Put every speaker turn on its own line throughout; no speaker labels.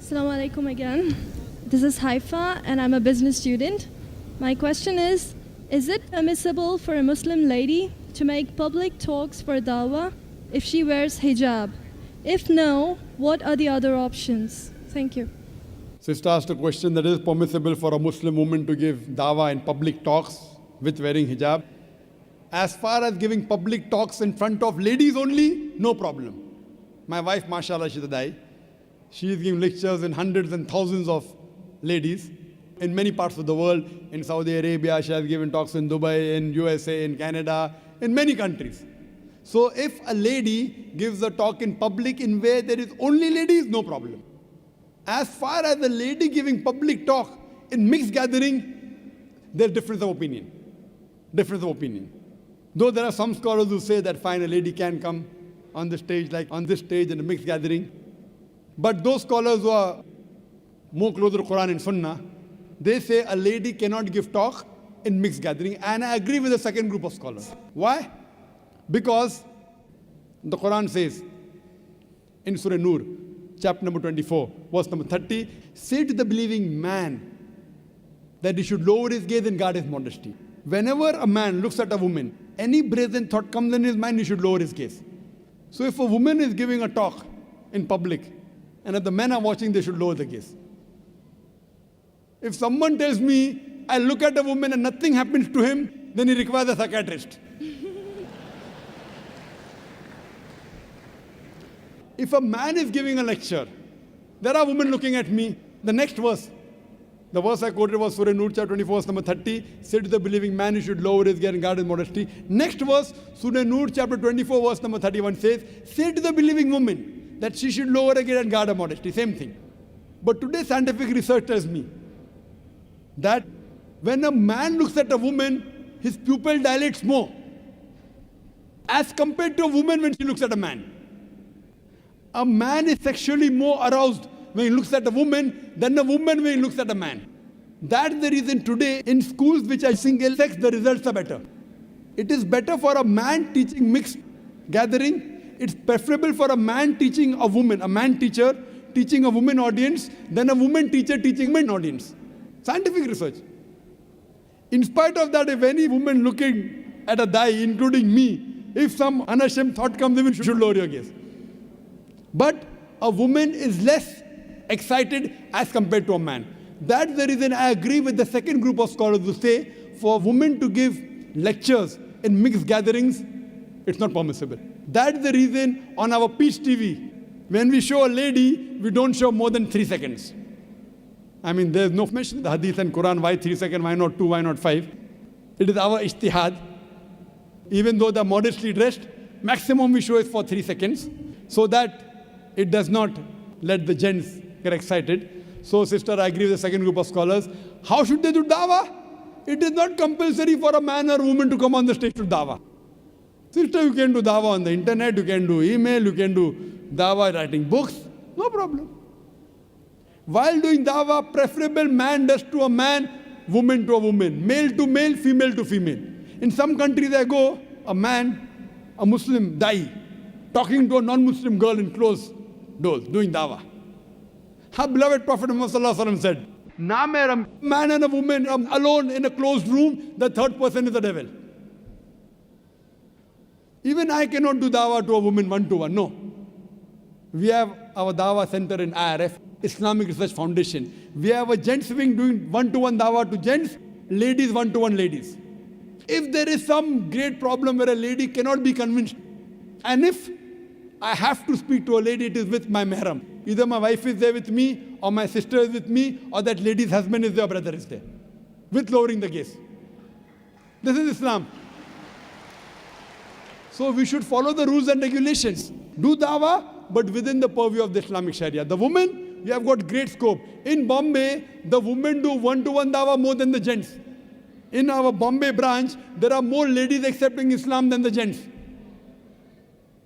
Assalamu alaikum again. This is Haifa and I'm a business student. My question is it permissible for a Muslim lady to make public talks for dawah if she wears hijab? If no, what are the other options? Thank you.
Sister asked a question that is permissible for a Muslim woman to give dawah in public talks with wearing hijab. As far as giving public talks in front of ladies only, no problem. My wife, mashallah, she's a dai. She is giving lectures in hundreds and thousands of ladies in many parts of the world. In Saudi Arabia, she has given talks in Dubai, in USA, in Canada, in many countries. So if a lady gives a talk in public in where there is only ladies, no problem. As far as a lady giving public talk in mixed gathering, there's difference of opinion. Difference of opinion. Though there are some scholars who say that fine, a lady can come on the stage, like on this stage in a mixed gathering. But those scholars who are more closer to Quran and Sunnah, they say a lady cannot give talk in mixed gathering. And I agree with the second group of scholars. Why? Because the Quran says in Surah Nur, chapter number 24, verse number 30, say to the believing man that he should lower his gaze and guard his modesty. Whenever a man looks at a woman, any brazen thought comes in his mind, he should lower his gaze. So if a woman is giving a talk in public, and if the men are watching, they should lower the gaze. If someone tells me, I look at a woman and nothing happens to him, then he requires a psychiatrist. If a man is giving a lecture, there are women looking at me, the next verse, the verse I quoted was Surah Nur, chapter 24, verse number 30, say to the believing man, he should lower his gaze and guard his modesty. Next verse, Surah Nur, chapter 24, verse number 31 says, say to the believing woman, that she should lower her gaze and guard her modesty. Same thing. But today scientific research tells me that when a man looks at a woman, his pupil dilates more as compared to a woman when she looks at a man. A man is sexually more aroused when he looks at a woman than a woman when he looks at a man. That's the reason today in schools which are single sex, the results are better. It is better for a man teaching mixed gathering. It's preferable for a man teaching a woman, a man teacher teaching a woman audience than a woman teacher teaching a men audience. Scientific research. In spite of that, if any woman looking at a dai, including me, if some unashamed thought comes in, you should lower your gaze. But a woman is less excited as compared to a man. That's the reason I agree with the second group of scholars who say for a woman to give lectures in mixed gatherings, it's not permissible. That's the reason on our PeaceTv, when we show a lady, we don't show more than 3 seconds. I mean, there's no mention in the Hadith and Quran, why 3 seconds, why not 2, why not 5? It is our ijtihad. Even though they're modestly dressed, maximum we show is for 3 seconds, so that it does not let the gents get excited. So, sister, I agree with the second group of scholars. How should they do dawah? It is not compulsory for a man or woman to come on the stage to dawah. Sister, you can do dawah on the internet, you can do email, you can do dawah writing books, no problem. While doing dawah, preferable man does to a man, woman to a woman, male to male, female to female. In some countries I go, a man, a Muslim dai, talking to a non-Muslim girl in closed doors, doing dawah. Our beloved Prophet Muhammad said, "Na mera man and a woman alone in a closed room, the third person is the devil." Even I cannot do dawah to a woman one-to-one, no. We have our dawah center in IRF, Islamic Research Foundation. We have a gents wing doing one-to-one dawah to gents, ladies one-to-one ladies. If there is some great problem where a lady cannot be convinced, and if I have to speak to a lady, it is with my mahram. Either my wife is there with me, or my sister is with me, or that lady's husband is there, or brother is there, with lowering the gaze. This is Islam. So we should follow the rules and regulations. Do dawah, but within the purview of the Islamic Sharia. The women, we have got great scope. In Bombay, the women do one-to-one dawah more than the gents. In our Bombay branch, there are more ladies accepting Islam than the gents.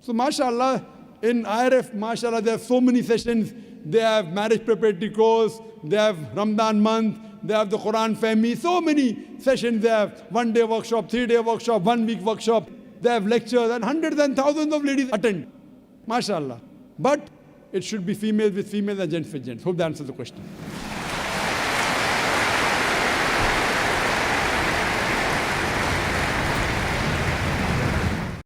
So mashallah, in IRF, mashallah, there are so many sessions. They have marriage preparatory course, they have Ramadan month, they have the Quran family, so many sessions. They have 1-day workshop, 3-day workshop, 1-week workshop. They have lectures and hundreds and thousands of ladies attend. MashaAllah. But it should be females with females and gents with gents. Hope that answers the question.